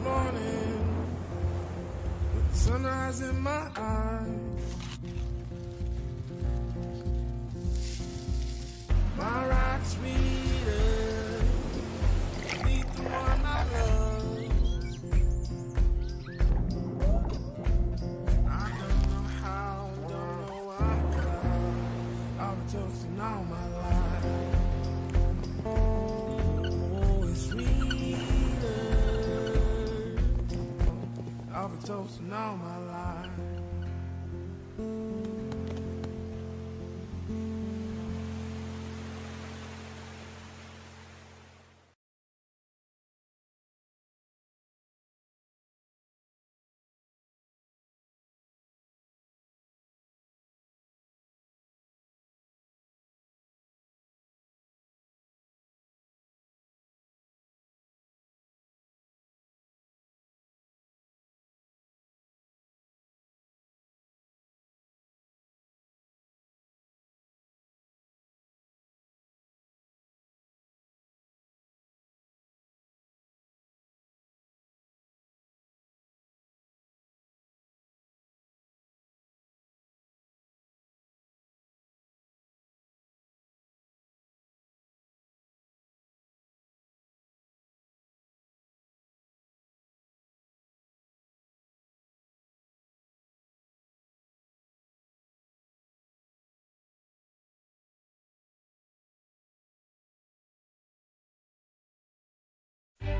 morning with the sunrise in my eyes. My rock's sweeter, beneath the one I love. I don't know how, don't know why, I've been toasting all my life. Oh, it's sweeter. I've been toasting all my life.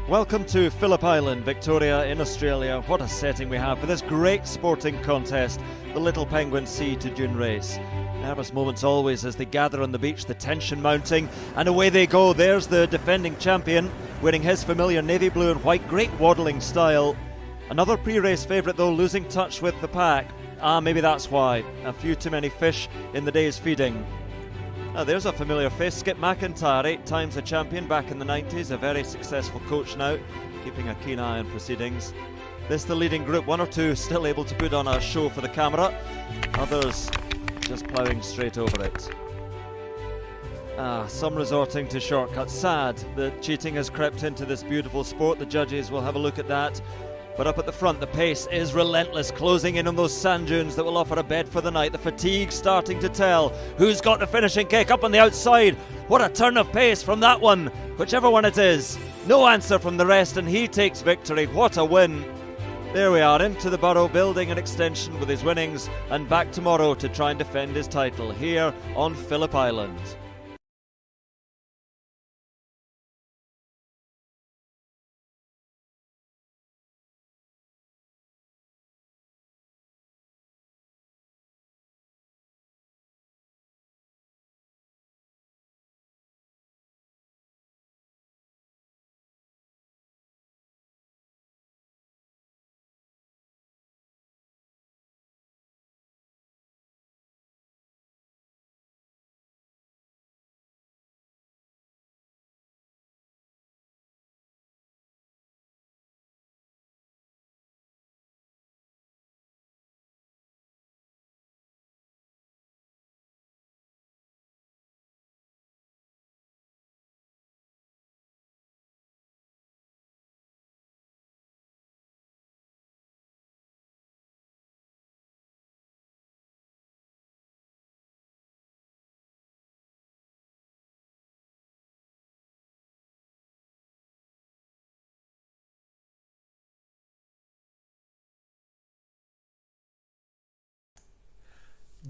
Welcome to Phillip Island, Victoria in Australia. What a setting we have for this great sporting contest, the Little Penguin Sea to Dune race. Nervous moments always as they gather on the beach, the tension mounting, and away they go. There's the defending champion, wearing his familiar navy blue and white, great waddling style. Another pre-race favourite though, losing touch with the pack. Maybe that's why. A few too many fish in the day's feeding. There's a familiar face, Skip McIntyre, 8 times a champion back in the 90s, a very successful coach now, keeping a keen eye on proceedings. This the leading group, 1 or 2 still able to put on a show for the camera, others just ploughing straight over it. Some resorting to shortcuts. Sad that cheating has crept into this beautiful sport. The judges will have a look at that. But up at the front, the pace is relentless, closing in on those sand dunes that will offer a bed for the night. The fatigue starting to tell. Who's got the finishing kick up on the outside? What a turn of pace from that one, whichever one it is. No answer from the rest, and he takes victory. What a win. There we are, into the Burrow, building an extension with his winnings, and back tomorrow to try and defend his title here on Phillip Island.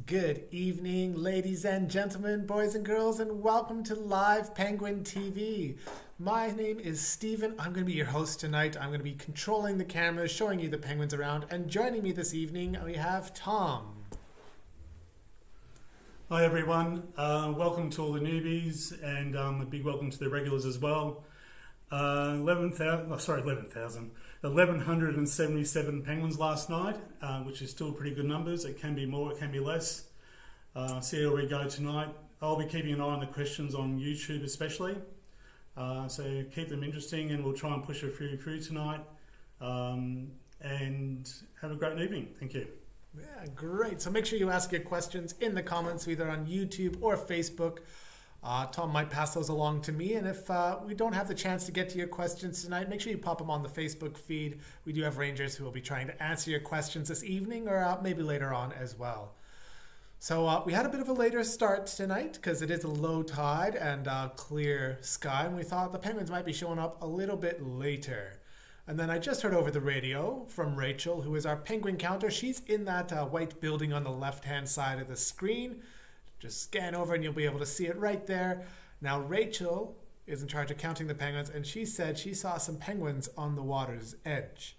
Good evening, ladies and gentlemen, boys and girls, and welcome to Live Penguin TV. My name is Stephen. I'm going to be your host tonight. I'm going to be controlling the cameras, showing you the penguins around, and joining me this evening, we have Tom. Hi everyone, welcome to all the newbies, and a big welcome to the regulars as well. 1,177 penguins last night, which is still pretty good numbers. It can be more, it can be less. See how we go tonight. I'll be keeping an eye on the questions on YouTube especially. So keep them interesting, and we'll try and push a few through tonight. And have a great evening. Thank you. Yeah, great. So make sure you ask your questions in the comments, either on YouTube or Facebook. Tom might pass those along to me, and if we don't have the chance to get to your questions tonight, make sure you pop them on the Facebook feed. We do have rangers who will be trying to answer your questions this evening or maybe later on as well. So we had a bit of a later start tonight because it is a low tide and clear sky, and we thought the penguins might be showing up a little bit later. And then I just heard over the radio from Rachel, who is our penguin counter. She's in that white building on the left-hand side of the screen. Just scan over and you'll be able to see it right there. Now Rachel is in charge of counting the penguins, and she said she saw some penguins on the water's edge.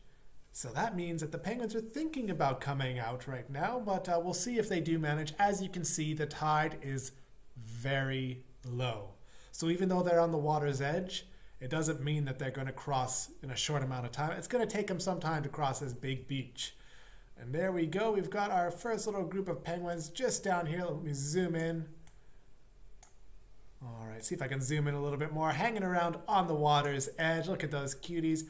So that means that the penguins are thinking about coming out right now, but we'll see if they do manage. As you can see, the tide is very low. So even though they're on the water's edge, it doesn't mean that they're going to cross in a short amount of time. It's going to take them some time to cross this big beach. And there we go. We've got our first little group of penguins just down here. Let me zoom in. All right, see if I can zoom in a little bit more. Hanging around on the water's edge. Look at those cuties.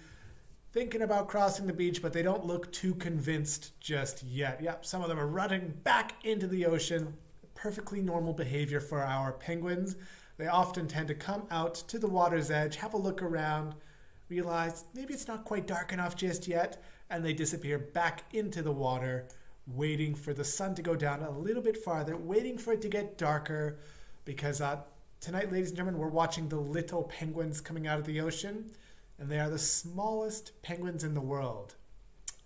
Thinking about crossing the beach, but they don't look too convinced just yet. Yep, some of them are running back into the ocean. Perfectly normal behavior for our penguins. They often tend to come out to the water's edge, have a look around, realize maybe it's not quite dark enough just yet, and they disappear back into the water, waiting for the sun to go down a little bit farther, waiting for it to get darker, because tonight, ladies and gentlemen, we're watching the little penguins coming out of the ocean, and they are the smallest penguins in the world.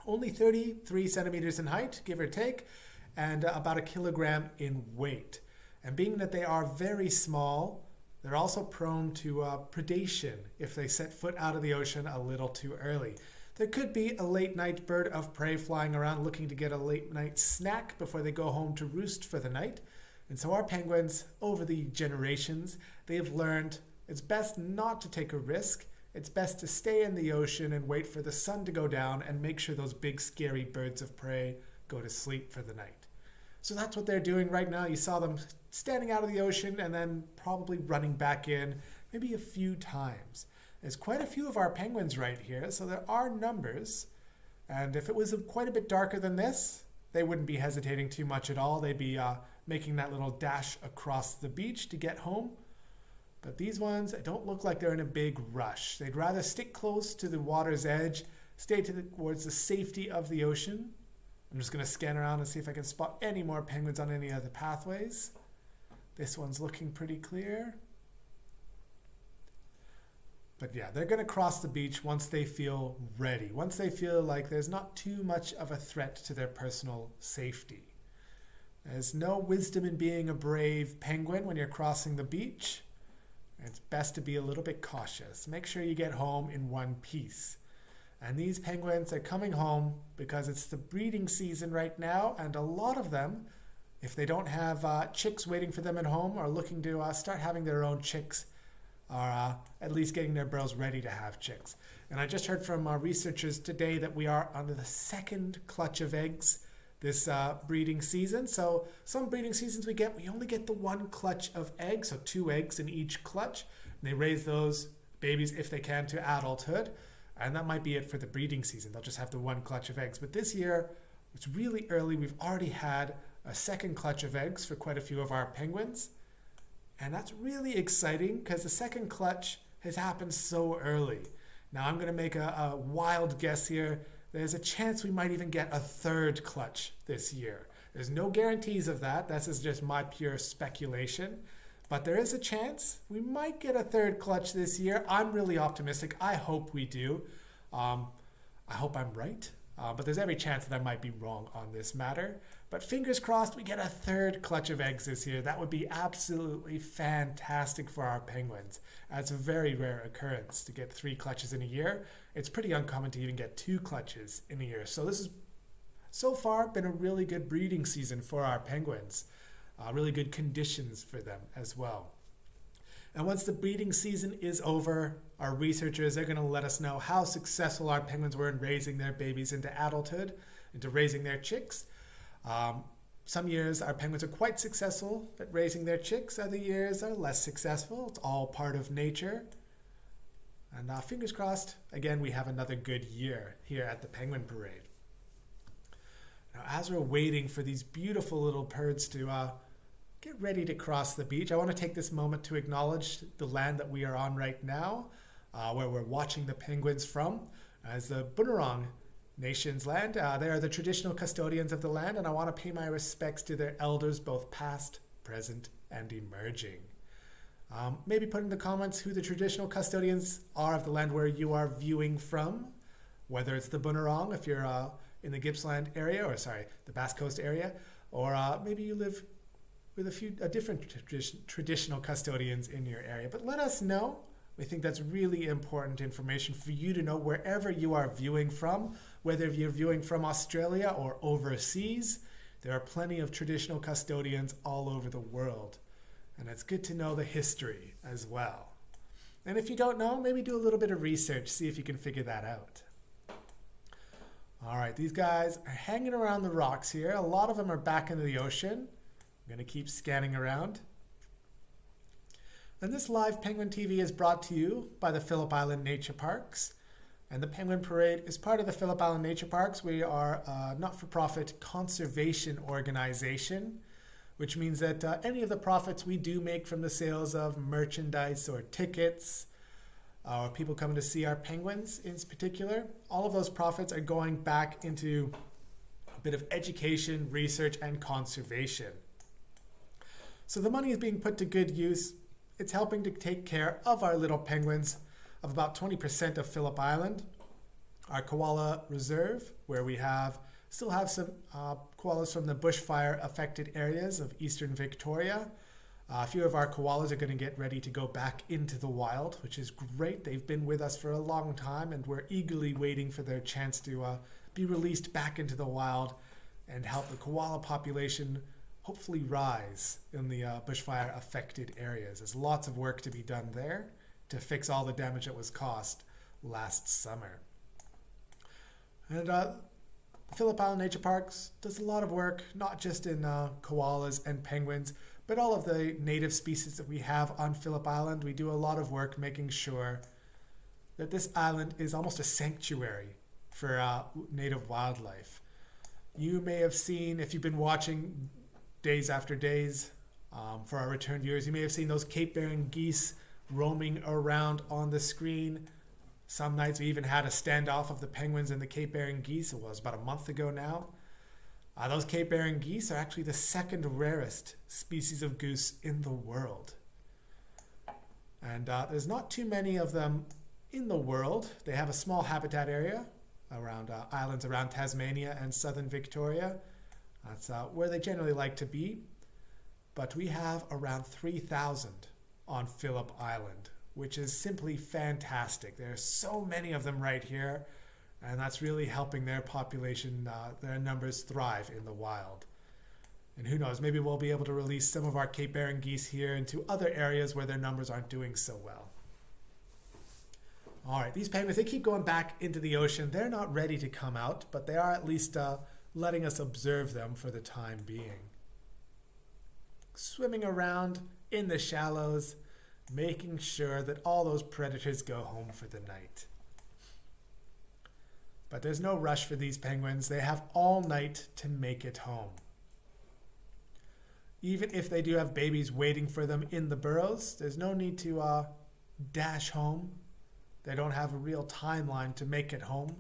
Only 33 centimeters in height, give or take, and about a kilogram in weight. And being that they are very small, they're also prone to predation if they set foot out of the ocean a little too early. There could be a late night bird of prey flying around looking to get a late night snack before they go home to roost for the night. And so our penguins, over the generations, they've learned it's best not to take a risk. It's best to stay in the ocean and wait for the sun to go down and make sure those big scary birds of prey go to sleep for the night. So that's what they're doing right now. You saw them standing out of the ocean and then probably running back in maybe a few times. There's quite a few of our penguins right here, so there are numbers. And if it was quite a bit darker than this, they wouldn't be hesitating too much at all. They'd be making that little dash across the beach to get home. But these ones, they don't look like they're in a big rush. They'd rather stick close to the water's edge, stay towards the safety of the ocean. I'm just going to scan around and see if I can spot any more penguins on any other pathways. This one's looking pretty clear. But yeah, they're going to cross the beach once they feel ready, once they feel like there's not too much of a threat to their personal safety. There's no wisdom in being a brave penguin when you're crossing the beach. It's best to be a little bit cautious. Make sure you get home in one piece. And these penguins are coming home because it's the breeding season right now, and a lot of them, if they don't have chicks waiting for them at home, are looking to start having their own chicks, or at least getting their burrows ready to have chicks. And I just heard from our researchers today that we are on the second clutch of eggs this breeding season. So some breeding seasons we only get the one clutch of eggs, so 2 eggs in each clutch. And they raise those babies, if they can, to adulthood. And that might be it for the breeding season. They'll just have the one clutch of eggs. But this year, it's really early. We've already had a second clutch of eggs for quite a few of our penguins. And that's really exciting because the second clutch has happened so early. Now I'm going to make a wild guess here. There's a chance we might even get a third clutch this year. There's no guarantees of that. This is just my pure speculation. But there is a chance we might get a third clutch this year. I'm really optimistic. I hope we do. I hope I'm right. But there's every chance that I might be wrong on this matter. But fingers crossed we get a third clutch of eggs this year. That would be absolutely fantastic for our penguins. It's a very rare occurrence to get 3 clutches in a year. It's pretty uncommon to even get 2 clutches in a year. So this has so far been a really good breeding season for our penguins. Really good conditions for them as well. And once the breeding season is over, our researchers are going to let us know how successful our penguins were in raising their babies into adulthood, into raising their chicks. Some years our penguins are quite successful at raising their chicks. Other years are less successful. It's all part of nature. And fingers crossed, again, we have another good year here at the Penguin Parade. Now, as we're waiting for these beautiful little birds to get ready to cross the beach. I want to take this moment to acknowledge the land that we are on right now, where we're watching the penguins from, as the Bunurong Nation's land. They are the traditional custodians of the land, and I want to pay my respects to their elders, both past, present, and emerging. Maybe put in the comments who the traditional custodians are of the land where you are viewing from, whether it's the Bunurong if you're in the Gippsland area, or the Basque Coast area, or maybe you live with a few different traditional custodians in your area. But let us know. We think that's really important information for you to know wherever you are viewing from, whether you're viewing from Australia or overseas. There are plenty of traditional custodians all over the world. And it's good to know the history as well. And if you don't know, maybe do a little bit of research, see if you can figure that out. All right, these guys are hanging around the rocks here. A lot of them are back into the ocean. I'm going to keep scanning around. And this live Penguin TV is brought to you by the Phillip Island Nature Parks. And the Penguin Parade is part of the Phillip Island Nature Parks. We are a not-for-profit conservation organization, which means that any of the profits we do make from the sales of merchandise or tickets, or people coming to see our penguins in particular, all of those profits are going back into a bit of education, research, and conservation. So the money is being put to good use. It's helping to take care of our little penguins of about 20% of Phillip Island, our koala reserve, where we still have some koalas from the bushfire affected areas of eastern Victoria. A few of our koalas are going to get ready to go back into the wild, which is great. They've been with us for a long time, and we're eagerly waiting for their chance to be released back into the wild and help the koala population hopefully rise in the bushfire affected areas. There's lots of work to be done there to fix all the damage that was caused last summer. And Phillip Island Nature Parks does a lot of work, not just in koalas and penguins, but all of the native species that we have on Phillip Island. We do a lot of work making sure that this island is almost a sanctuary for native wildlife. You may have seen, if you've been watching Days After Days, for our return viewers, you may have seen those Cape Barren geese roaming around on the screen. Some nights we even had a standoff of the penguins and the Cape Barren geese. It was about a month ago now. Those Cape Barren geese are actually the second rarest species of goose in the world. And there's not too many of them in the world. They have a small habitat area around islands around Tasmania and southern Victoria. That's where they generally like to be. But we have around 3,000 on Phillip Island, which is simply fantastic. There are so many of them right here, and that's really helping their population, their numbers thrive in the wild. And who knows, maybe we'll be able to release some of our Cape Barren geese here into other areas where their numbers aren't doing so well. All right, these penguins, they keep going back into the ocean. They're not ready to come out, but they are at least letting us observe them for the time being. Swimming around in the shallows, making sure that all those predators go home for the night. But there's no rush for these penguins. They have all night to make it home. Even if they do have babies waiting for them in the burrows, there's no need to dash home. They don't have a real timeline to make it home.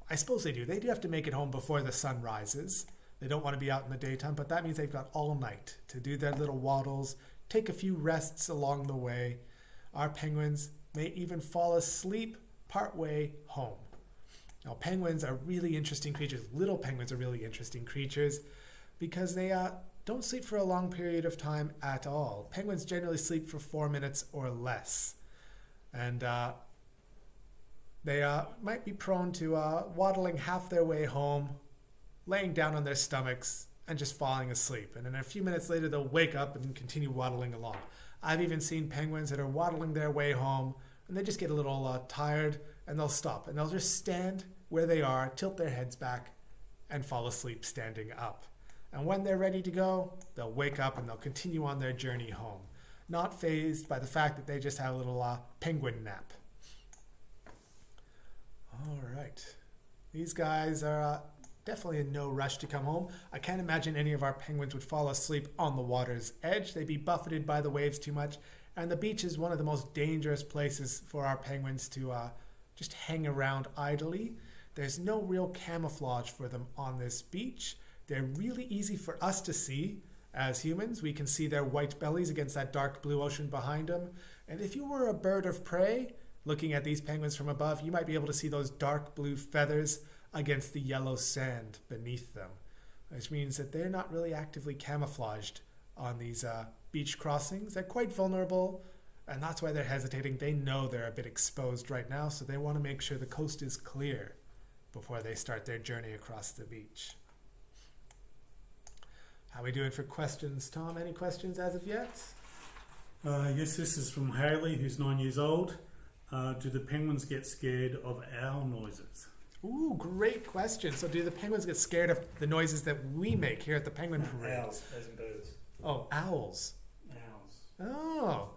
I suppose they do. They do have to make it home before the sun rises. They don't want to be out in the daytime, but that means they've got all night to do their little waddles, take a few rests along the way. Our penguins may even fall asleep partway home. Now, penguins are really interesting creatures. Little penguins are really interesting creatures because they don't sleep for a long period of time at all. Penguins generally sleep for 4 minutes or less. And they might be prone to waddling half their way home, laying down on their stomachs, and just falling asleep. And then a few minutes later, they'll wake up and continue waddling along. I've even seen penguins that are waddling their way home, and they just get a little tired, and they'll stop. And they'll just stand where they are, tilt their heads back, and fall asleep standing up. And when they're ready to go, they'll wake up and they'll continue on their journey home, not fazed by the fact that they just had a little penguin nap. All right. These guys are definitely in no rush to come home. I can't imagine any of our penguins would fall asleep on the water's edge. They'd be buffeted by the waves too much. And the beach is one of the most dangerous places for our penguins to just hang around idly. There's no real camouflage for them on this beach. They're really easy for us to see as humans. We can see their white bellies against that dark blue ocean behind them. And if you were a bird of prey, looking at these penguins from above, you might be able to see those dark blue feathers against the yellow sand beneath them, which means that they're not really actively camouflaged on these beach crossings. They're quite vulnerable, and that's why they're hesitating. They know they're a bit exposed right now, so they want to make sure the coast is clear before they start their journey across the beach. How are we doing for questions, Tom? Any questions as of yet? Yes, this is from Haley, who's 9 years old. Do the penguins get scared of owl noises? Ooh, great question. So do the penguins get scared of the noises that we make here at the Penguin Parade? Owls, as in birds. Oh, owls. Owls.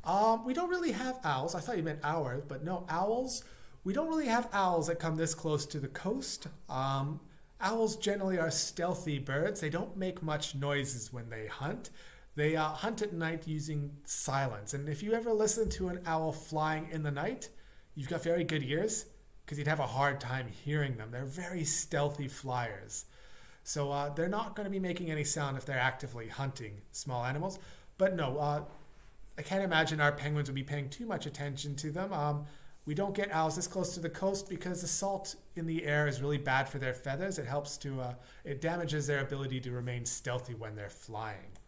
Oh. We don't really have owls. I thought you meant ours, but no, owls. We don't really have owls that come this close to the coast. Owls generally are stealthy birds. They don't make much noises when they hunt. They hunt at night using silence. And if you ever listen to an owl flying in the night, you've got very good ears because you'd have a hard time hearing them. They're very stealthy flyers. So they're not going to be making any sound if they're actively hunting small animals. But no, I can't imagine our penguins would be paying too much attention to them. We don't get owls this close to the coast because the salt in the air is really bad for their feathers. It damages their ability to remain stealthy when they're flying.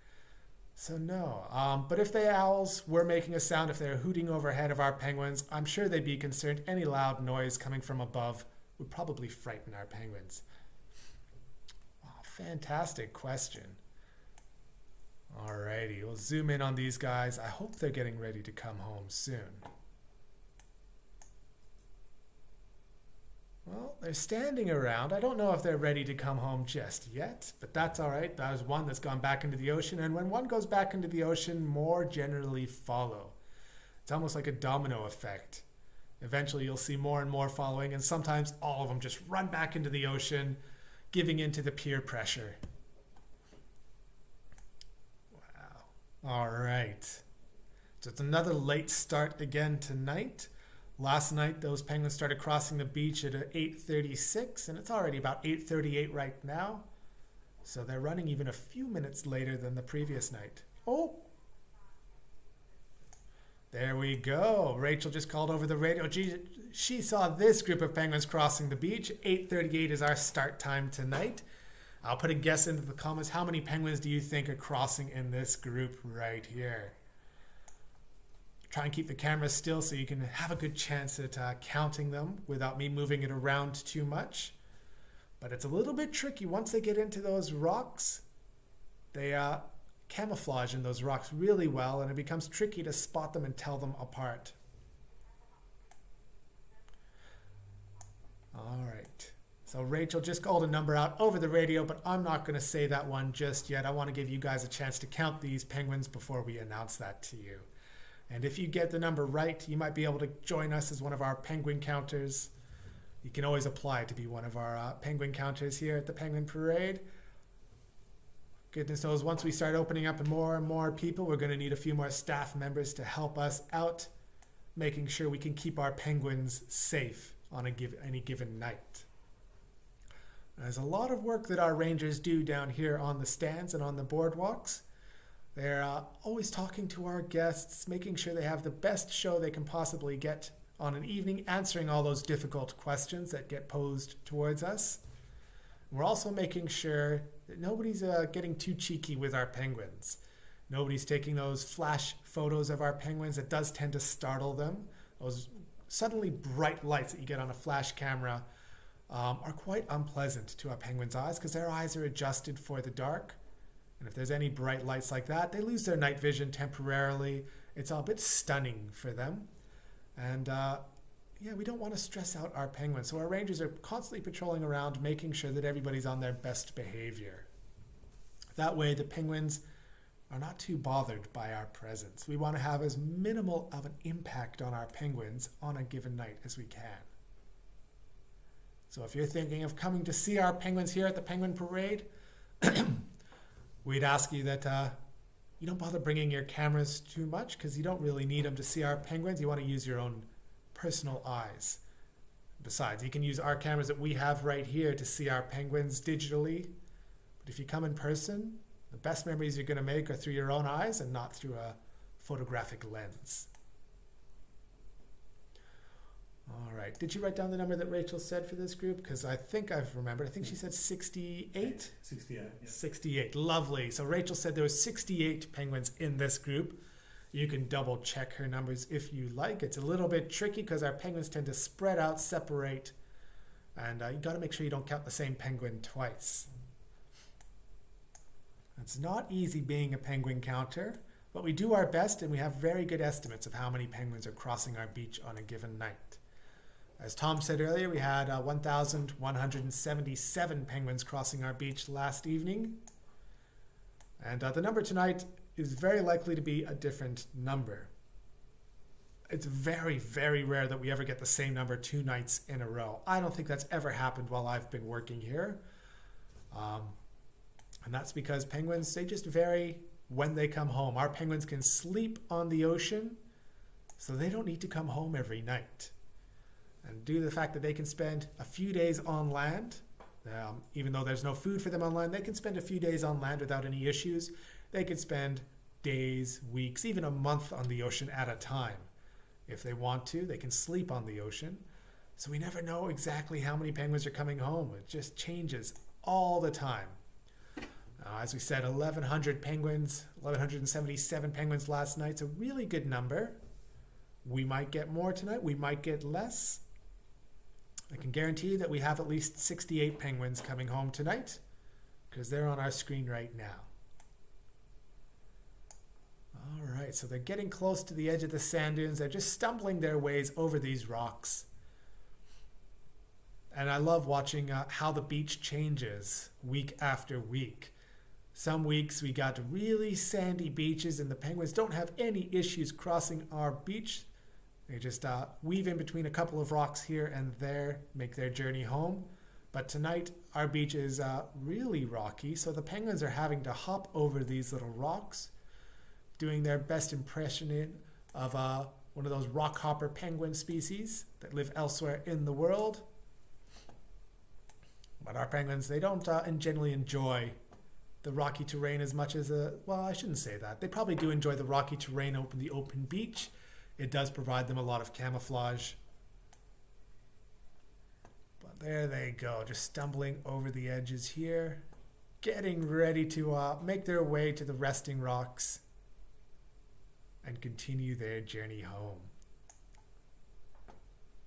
So no, but if the owls were making a sound, if they're hooting overhead of our penguins, I'm sure they'd be concerned. Any loud noise coming from above would probably frighten our penguins. Wow, fantastic question. Alrighty, we'll zoom in on these guys. I hope they're getting ready to come home soon. Well, they're standing around. I don't know if they're ready to come home just yet, but that's all right. That was one that's gone back into the ocean, and when one goes back into the ocean, more generally follow. It's almost like a domino effect. Eventually, you'll see more and more following, and sometimes all of them just run back into the ocean, giving in to the peer pressure. Wow. All right. So it's another late start again tonight. Last night, those penguins started crossing the beach at 8:36, and it's already about 8:38 right now. So they're running even a few minutes later than the previous night. Oh! There we go. Rachel just called over the radio. She saw this group of penguins crossing the beach. 8:38 is our start time tonight. I'll put a guess into the comments. How many penguins do you think are crossing in this group right here? Try and keep the camera still so you can have a good chance at counting them without me moving it around too much. But it's a little bit tricky. Once they get into those rocks, they camouflage in those rocks really well, and it becomes tricky to spot them and tell them apart. All right. So Rachel just called a number out over the radio, but I'm not going to say that one just yet. I want to give you guys a chance to count these penguins before we announce that to you. And if you get the number right, you might be able to join us as one of our penguin counters. You can always apply to be one of our penguin counters here at the Penguin Parade. Goodness knows, once we start opening up and more people, we're going to need a few more staff members to help us out, making sure we can keep our penguins safe on any given night. There's a lot of work that our rangers do down here on the stands and on the boardwalks. They're always talking to our guests, making sure they have the best show they can possibly get on an evening, answering all those difficult questions that get posed towards us. We're also making sure that nobody's getting too cheeky with our penguins. Nobody's taking those flash photos of our penguins. It does tend to startle them. Those suddenly bright lights that you get on a flash camera are quite unpleasant to our penguins' eyes because their eyes are adjusted for the dark. And if there's any bright lights like that, they lose their night vision temporarily. It's a bit stunning for them. And we don't want to stress out our penguins. So our rangers are constantly patrolling around, making sure that everybody's on their best behavior. That way, the penguins are not too bothered by our presence. We want to have as minimal of an impact on our penguins on a given night as we can. So if you're thinking of coming to see our penguins here at the Penguin Parade, we'd ask you that you don't bother bringing your cameras too much, because you don't really need them to see our penguins. You want to use your own personal eyes. Besides, you can use our cameras that we have right here to see our penguins digitally. But if you come in person, the best memories you're going to make are through your own eyes and not through a photographic lens. All right. Did you write down the number that Rachel said for this group? Because I think I've remembered. I think she said 68? 68, yeah. 68. Lovely. So Rachel said there were 68 penguins in this group. You can double check her numbers if you like. It's a little bit tricky because our penguins tend to spread out, separate, and you got to make sure you don't count the same penguin twice. It's not easy being a penguin counter, but we do our best, and we have very good estimates of how many penguins are crossing our beach on a given night. As Tom said earlier, we had 1,177 penguins crossing our beach last evening. And the number tonight is very likely to be a different number. It's very, very rare that we ever get the same number 2 nights in a row. I don't think that's ever happened while I've been working here. And that's because penguins, they just vary when they come home. Our penguins can sleep on the ocean, so they don't need to come home every night. And due to the fact that they can spend a few days on land, even though there's no food for them on land, they can spend a few days on land without any issues. They could spend days, weeks, even a month on the ocean at a time. If they want to, they can sleep on the ocean. So we never know exactly how many penguins are coming home. It just changes all the time. As we said, 1,100 penguins, 1,177 penguins last night. It's a really good number. We might get more tonight. We might get less. I can guarantee you that we have at least 68 penguins coming home tonight, because they're on our screen right now. All right, so they're getting close to the edge of the sand dunes. They're just stumbling their ways over these rocks. And I love watching how the beach changes week after week. Some weeks we got really sandy beaches and the penguins don't have any issues crossing our beach. They just weave in between a couple of rocks here and there, make their journey home. But tonight our beach is really rocky, so the penguins are having to hop over these little rocks, doing their best impression of one of those rock hopper penguin species that live elsewhere in the world. But our penguins, they don't generally enjoy the rocky terrain as much as, well, I shouldn't say that. They probably do enjoy the rocky terrain over the open beach. It does provide them a lot of camouflage. But there they go, just stumbling over the edges here, getting ready to make their way to the resting rocks and continue their journey home.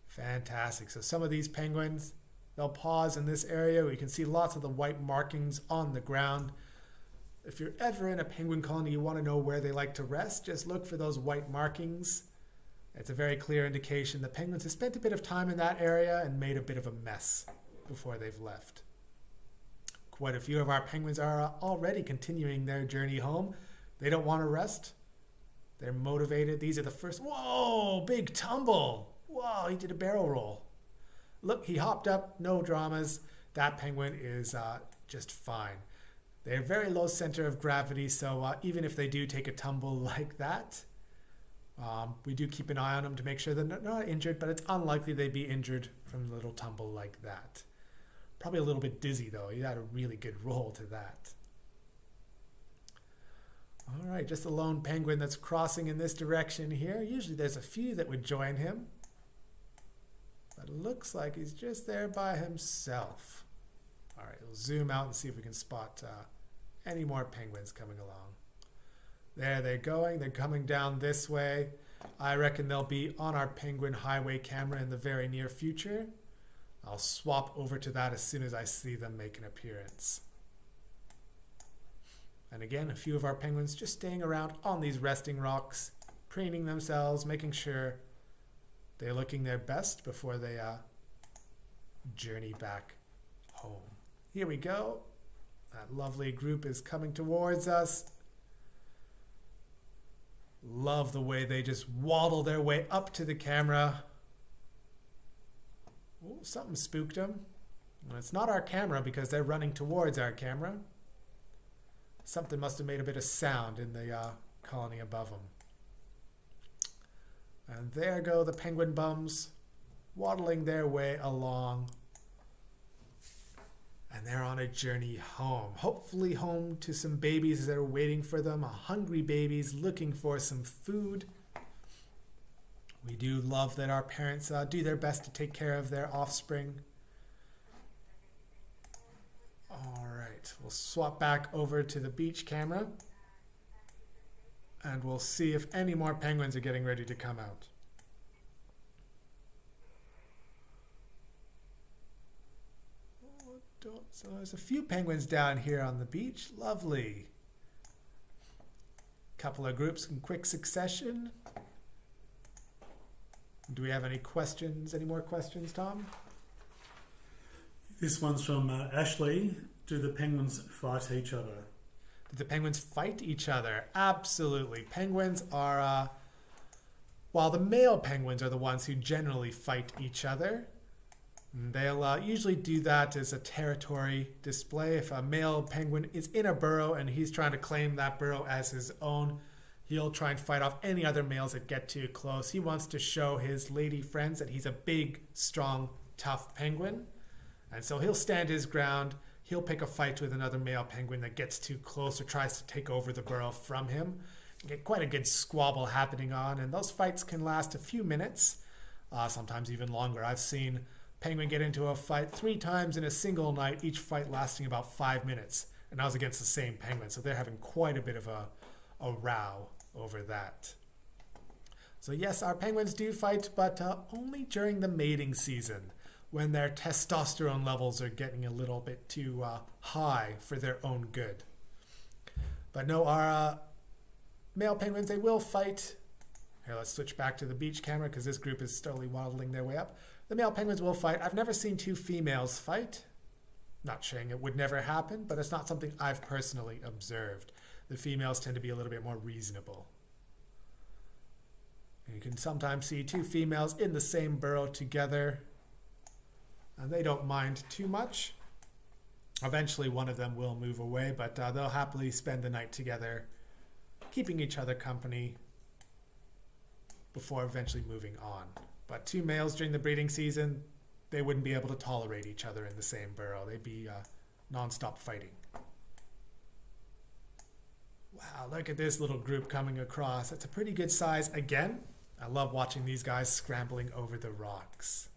Fantastic. So some of these penguins, they'll pause in this area. We can see lots of the white markings on the ground. If you're ever in a penguin colony, you want to know where they like to rest, just look for those white markings. It's a very clear indication the penguins have spent a bit of time in that area and made a bit of a mess before they've left. Quite a few of our penguins are already continuing their journey home. They don't want to rest. They're motivated. These are the first. Whoa, big tumble. Whoa, he did a barrel roll. Look, he hopped up, no dramas. That penguin is just fine. They're very low center of gravity, so even if they do take a tumble like that, we do keep an eye on them to make sure they're not injured, but it's unlikely they'd be injured from a little tumble like that. Probably a little bit dizzy, though. He had a really good roll to that. All right, just a lone penguin that's crossing in this direction here. Usually there's a few that would join him, but it looks like he's just there by himself. All right, we'll zoom out and see if we can spot any more penguins coming along. There they're going. They're coming down this way. I reckon they'll be on our penguin highway camera in the very near future. I'll swap over to that as soon as I see them make an appearance. And again, a few of our penguins just staying around on these resting rocks, preening themselves, making sure they're looking their best before they journey back home. Here we go. That lovely group is coming towards us. Love the way they just waddle their way up to the camera. Oh, something spooked them. And it's not our camera because they're running towards our camera. Something must have made a bit of sound in the colony above them. And there go the penguin bums, waddling their way along. And they're on a journey home. Hopefully home to some babies that are waiting for them. Hungry babies looking for some food. We do love that our parents do their best to take care of their offspring. All right, we'll swap back over to the beach camera. And we'll see if any more penguins are getting ready to come out. So there's a few penguins down here on the beach. Lovely. Couple of groups in quick succession. Do we have any questions? Any more questions, Tom? This one's from Ashley. Do the penguins fight each other? Do the penguins fight each other? Absolutely. Penguins are, while the male penguins are the ones who generally fight each other, they'll usually do that as a territory display. If a male penguin is in a burrow and he's trying to claim that burrow as his own, he'll try and fight off any other males that get too close. He wants to show his lady friends that he's a big, strong, tough penguin. And so he'll stand his ground. He'll pick a fight with another male penguin that gets too close or tries to take over the burrow from him. You get quite a good squabble happening on, and those fights can last a few minutes, sometimes even longer. I've seen penguin get into a fight 3 times in a single night, each fight lasting about 5 minutes. And that was against the same penguin, so they're having quite a bit of a row over that. So yes, our penguins do fight, but only during the mating season, when their testosterone levels are getting a little bit too high for their own good. But no, our male penguins, they will fight. Here, let's switch back to the beach camera because this group is slowly waddling their way up. The male penguins will fight. I've never seen 2 females fight. Not saying it would never happen, but it's not something I've personally observed. The females tend to be a little bit more reasonable. And you can sometimes see 2 females in the same burrow together, and they don't mind too much. Eventually one of them will move away, but they'll happily spend the night together, keeping each other company before eventually moving on. But 2 males during the breeding season, they wouldn't be able to tolerate each other in the same burrow. They'd be non-stop fighting. Wow, look at this little group coming across. That's a pretty good size. Again, I love watching these guys scrambling over the rocks.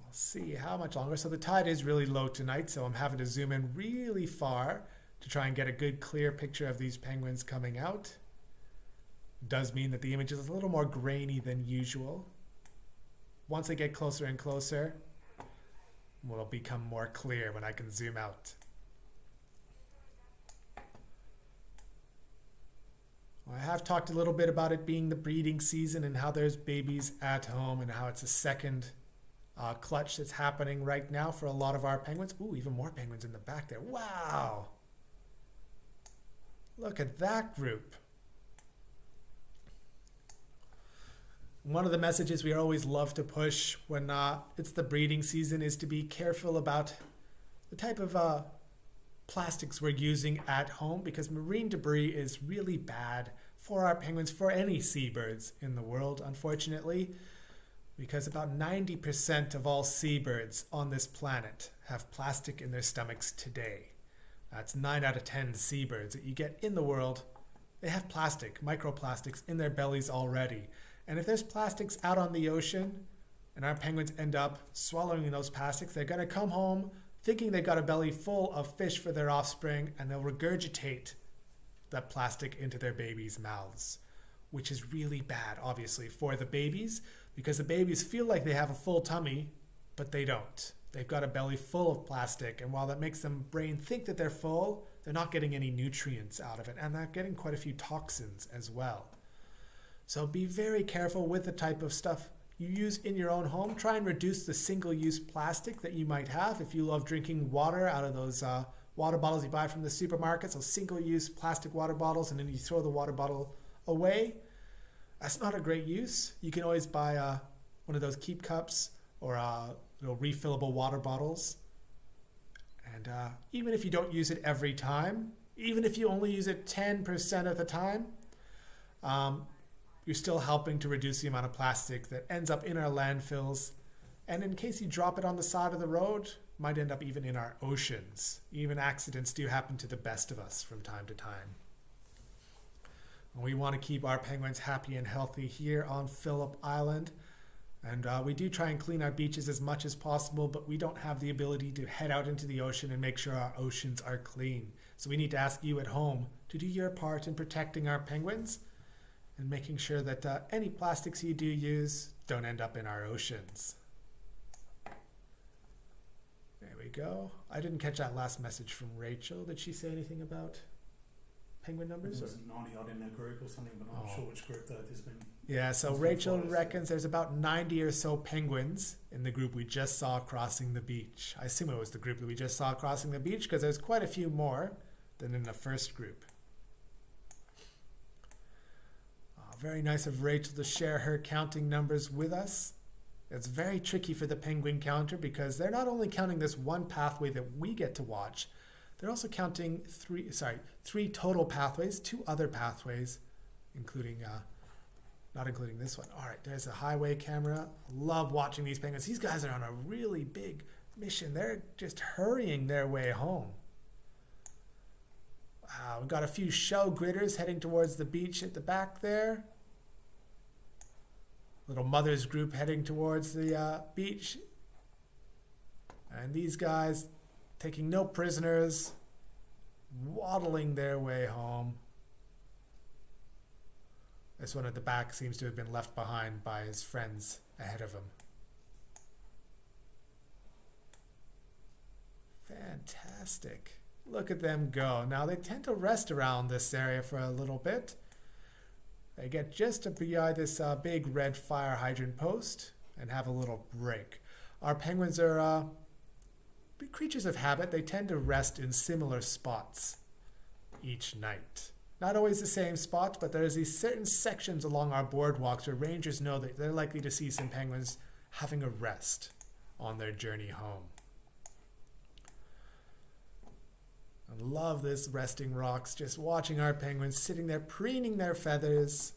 We'll see how much longer. So the tide is really low tonight, so I'm having to zoom in really far to try and get a good clear picture of these penguins coming out. Does mean that the image is a little more grainy than usual. Once they get closer and closer, will become more clear when I can zoom out. Well, I have talked a little bit about it being the breeding season and how there's babies at home and how it's a second clutch that's happening right now for a lot of our penguins. Ooh, even more penguins in the back there. Wow! Look at that group. One of the messages we always love to push when it's the breeding season is to be careful about the type of plastics we're using at home, because marine debris is really bad for our penguins, for any seabirds in the world, unfortunately, because about 90% of all seabirds on this planet have plastic in their stomachs today. That's 9 out of 10 seabirds that you get in the world. They have plastic, microplastics in their bellies already. And if there's plastics out on the ocean and our penguins end up swallowing those plastics, they're going to come home thinking they've got a belly full of fish for their offspring, and they'll regurgitate that plastic into their babies' mouths, which is really bad, obviously, for the babies, because the babies feel like they have a full tummy, but they don't. They've got a belly full of plastic, and while that makes them brain think that they're full, they're not getting any nutrients out of it, and they're getting quite a few toxins as well. So be very careful with the type of stuff you use in your own home. Try and reduce the single-use plastic that you might have. If you love drinking water out of those water bottles you buy from the supermarkets, those single-use plastic water bottles, and then you throw the water bottle away, that's not a great use. You can always buy one of those keep cups or little refillable water bottles. And even if you don't use it every time, even if you only use it 10% of the time, you're still helping to reduce the amount of plastic that ends up in our landfills. And in case you drop it on the side of the road, might end up even in our oceans. Even accidents do happen to the best of us from time to time. We want to keep our penguins happy and healthy here on Phillip Island. And we do try and clean our beaches as much as possible, but we don't have the ability to head out into the ocean and make sure our oceans are clean. So we need to ask you at home to do your part in protecting our penguins and making sure that any plastics you do use don't end up in our oceans. There we go. I didn't catch that last message from Rachel. Did she say anything about penguin numbers? It was 90 odd in a group or something, but I'm not sure which group that has been. Yeah, so Rachel reckons there's about 90 or so penguins in the group we just saw crossing the beach. I assume it was the group that we just saw crossing the beach because there's quite a few more than in the first group. Very nice of Rachel to share her counting numbers with us. It's very tricky for the penguin counter because they're not only counting this one pathway that we get to watch, they're also counting three total pathways, 2 other pathways, including, not including this one. All right, there's a highway camera. Love watching these penguins. These guys are on a really big mission. They're just hurrying their way home. Wow, we've got a few shell gritters heading towards the beach at the back there. Little mothers group heading towards the beach. And these guys taking no prisoners, waddling their way home. This one at the back seems to have been left behind by his friends ahead of him. Fantastic. Look at them go. Now they tend to rest around this area for a little bit. They get just to behind this big red fire hydrant post and have a little break. Our penguins are creatures of habit. They tend to rest in similar spots each night. Not always the same spot, but there's these certain sections along our boardwalks where rangers know that they're likely to see some penguins having a rest on their journey home. I love this resting rocks, just watching our penguins sitting there preening their feathers.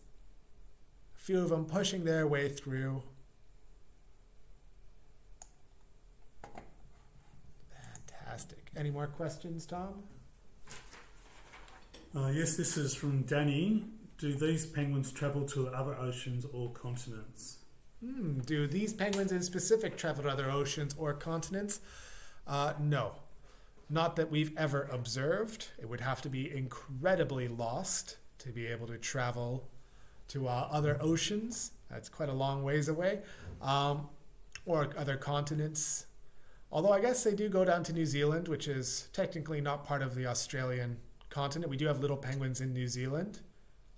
A few of them pushing their way through. Fantastic. Any more questions, Tom? Yes, this is from Danny. Do these penguins travel to other oceans or continents? Do these penguins in specific travel to other oceans or continents? No. Not that we've ever observed. It would have to be incredibly lost to be able to travel to other oceans. That's quite a long ways away. Or other continents. Although I guess they do go down to New Zealand, which is technically not part of the Australian continent. We do have little penguins in New Zealand.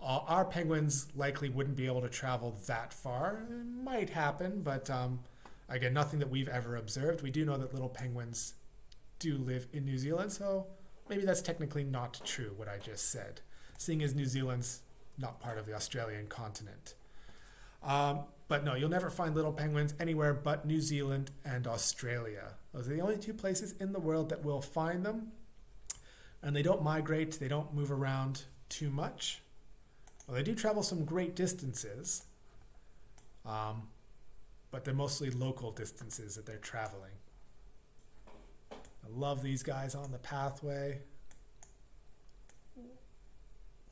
Our penguins likely wouldn't be able to travel that far. It might happen, but again, nothing that we've ever observed. We do know that little penguins do live in New Zealand, so maybe that's technically not true, what I just said, seeing as New Zealand's not part of the Australian continent. But no, you'll never find little penguins anywhere but New Zealand and Australia. Those are the only 2 places in the world that will find them. And they don't migrate, they don't move around too much. Well, they do travel some great distances, but they're mostly local distances that they're traveling. I love these guys on the pathway.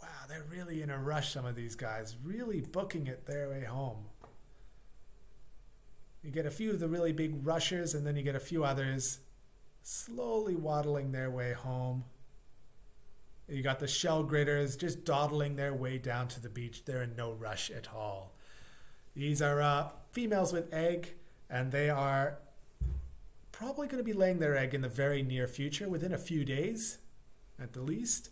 Wow, they're really in a rush, some of these guys, really booking it their way home. You get a few of the really big rushers, and then you get a few others slowly waddling their way home. You got the shell gritters just dawdling their way down to the beach. They're in no rush at all. These are females with egg, and they are probably going to be laying their egg in the very near future, within a few days at the least.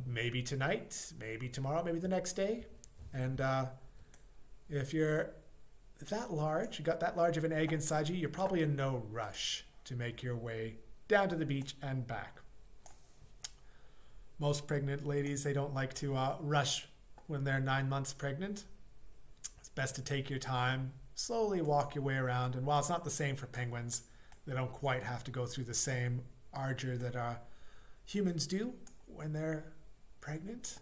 Maybe tonight, maybe tomorrow, maybe the next day. And if you're that large, you got that large of an egg inside you, you're probably in no rush to make your way down to the beach and back. Most pregnant ladies, they don't like to rush when they're 9 months pregnant. It's best to take your time, slowly walk your way around. And while it's not the same for penguins, they don't quite have to go through the same ardor that humans do when they're pregnant.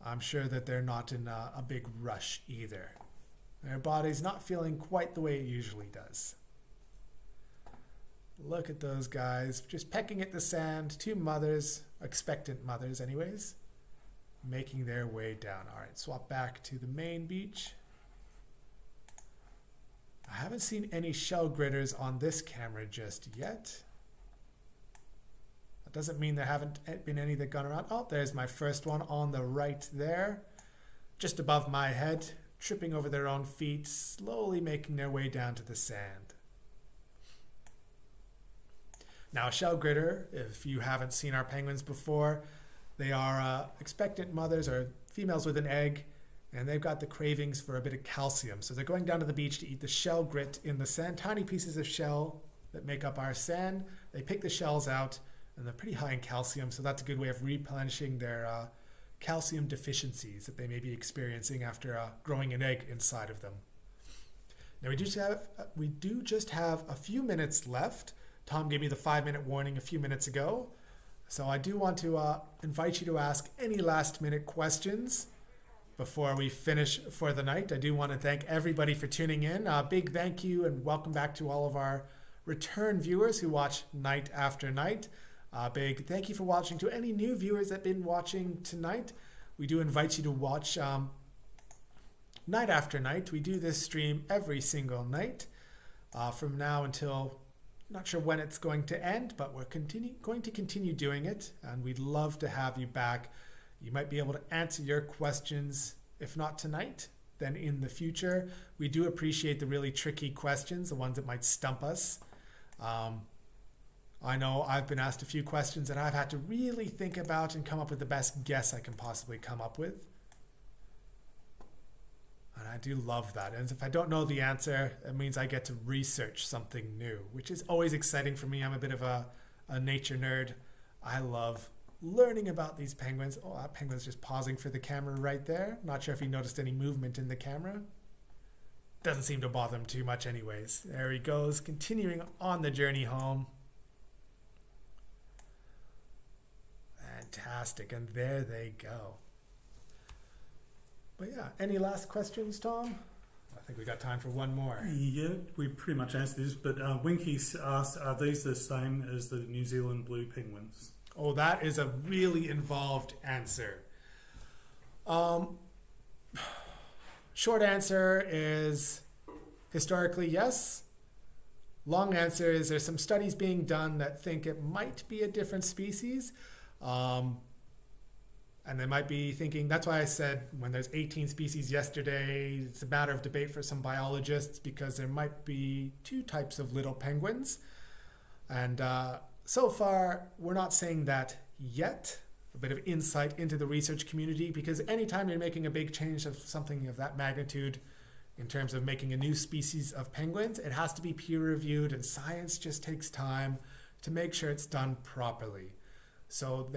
I'm sure that they're not in a big rush either. Their body's not feeling quite the way it usually does. Look at those guys, just pecking at the sand. Two mothers, expectant mothers anyways, making their way down. All right, swap back to the main beach. I haven't seen any shell gritters on this camera just yet. That doesn't mean there haven't been any that gone around. Oh, there's my first one on the right there, just above my head, tripping over their own feet, slowly making their way down to the sand. Now, a shell gritter, if you haven't seen our penguins before, they are expectant mothers or females with an egg, and they've got the cravings for a bit of calcium. So they're going down to the beach to eat the shell grit in the sand, tiny pieces of shell that make up our sand. They pick the shells out, and they're pretty high in calcium, so that's a good way of replenishing their calcium deficiencies that they may be experiencing after growing an egg inside of them. Now we do just have a few minutes left. Tom gave me the 5-minute warning a few minutes ago, so I do want to invite you to ask any last-minute questions before we finish for the night. I do want to thank everybody for tuning in. A big thank you and welcome back to all of our return viewers who watch night after night. Big thank you for watching. To any new viewers that have been watching tonight, we do invite you to watch night after night. We do this stream every single night from now until, not sure when it's going to end, but we're going to continue doing it, and we'd love to have you back. You might be able to answer your questions, if not tonight, then in the future. We do appreciate the really tricky questions, the ones that might stump us. I know I've been asked a few questions that I've had to really think about and come up with the best guess I can possibly come up with. And I do love that. And if I don't know the answer, it means I get to research something new, which is always exciting for me. I'm a bit of a nature nerd. I love learning about these penguins. Oh, that penguin's just pausing for the camera right there. Not sure if he noticed any movement in the camera. Doesn't seem to bother him too much anyways. There he goes, continuing on the journey home. Fantastic, and there they go. But yeah, any last questions, Tom? I think we got time for one more. Yeah, we pretty much answered this, but Winky asked, are these the same as the New Zealand blue penguins? Oh, that is a really involved answer. Short answer is historically yes. Long answer is there's some studies being done that think it might be a different species. And they might be thinking, that's why I said when there's 18 species yesterday, it's a matter of debate for some biologists because there might be 2 types of little penguins. And so far, we're not saying that yet. A bit of insight into the research community, because anytime you're making a big change of something of that magnitude in terms of making a new species of penguins, it has to be peer reviewed, and science just takes time to make sure it's done properly. So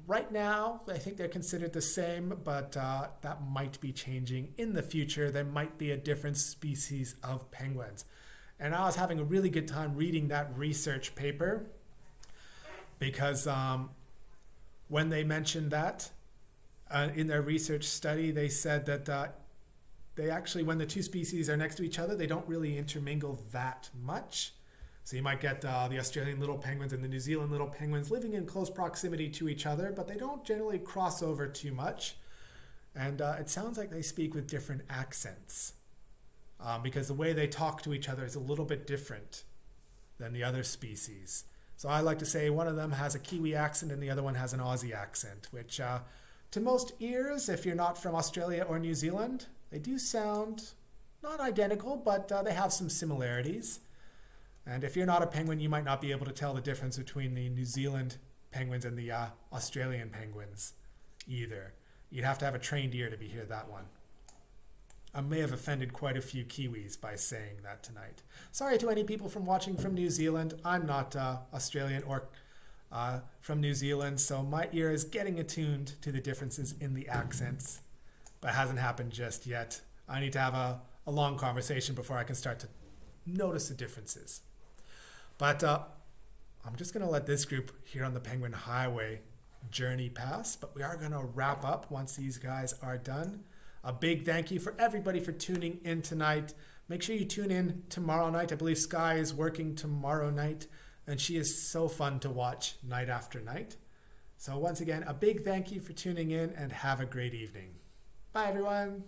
right now, I think they're considered the same, but that might be changing in the future. There might be a different species of penguins. And I was having a really good time reading that research paper because when they mentioned that in their research study, they said that they actually, when the 2 species are next to each other, they don't really intermingle that much. So you might get the Australian little penguins and the New Zealand little penguins living in close proximity to each other, but they don't generally cross over too much. And it sounds like they speak with different accents because the way they talk to each other is a little bit different than the other species. So I like to say one of them has a Kiwi accent and the other one has an Aussie accent, which to most ears, if you're not from Australia or New Zealand, they do sound not identical, but they have some similarities. And if you're not a penguin, you might not be able to tell the difference between the New Zealand penguins and the Australian penguins either. You'd have to have a trained ear to be hear that one. I may have offended quite a few Kiwis by saying that tonight. Sorry to any people watching from New Zealand. I'm not Australian or from New Zealand, so my ear is getting attuned to the differences in the accents, but it hasn't happened just yet. I need to have a a long conversation before I can start to notice the differences. But I'm just going to let this group here on the Penguin Highway journey pass, but we are going to wrap up once these guys are done. A big thank you for everybody for tuning in tonight. Make sure you tune in tomorrow night. I believe Sky is working tomorrow night, and she is so fun to watch night after night. So once again, a big thank you for tuning in, and have a great evening. Bye, everyone.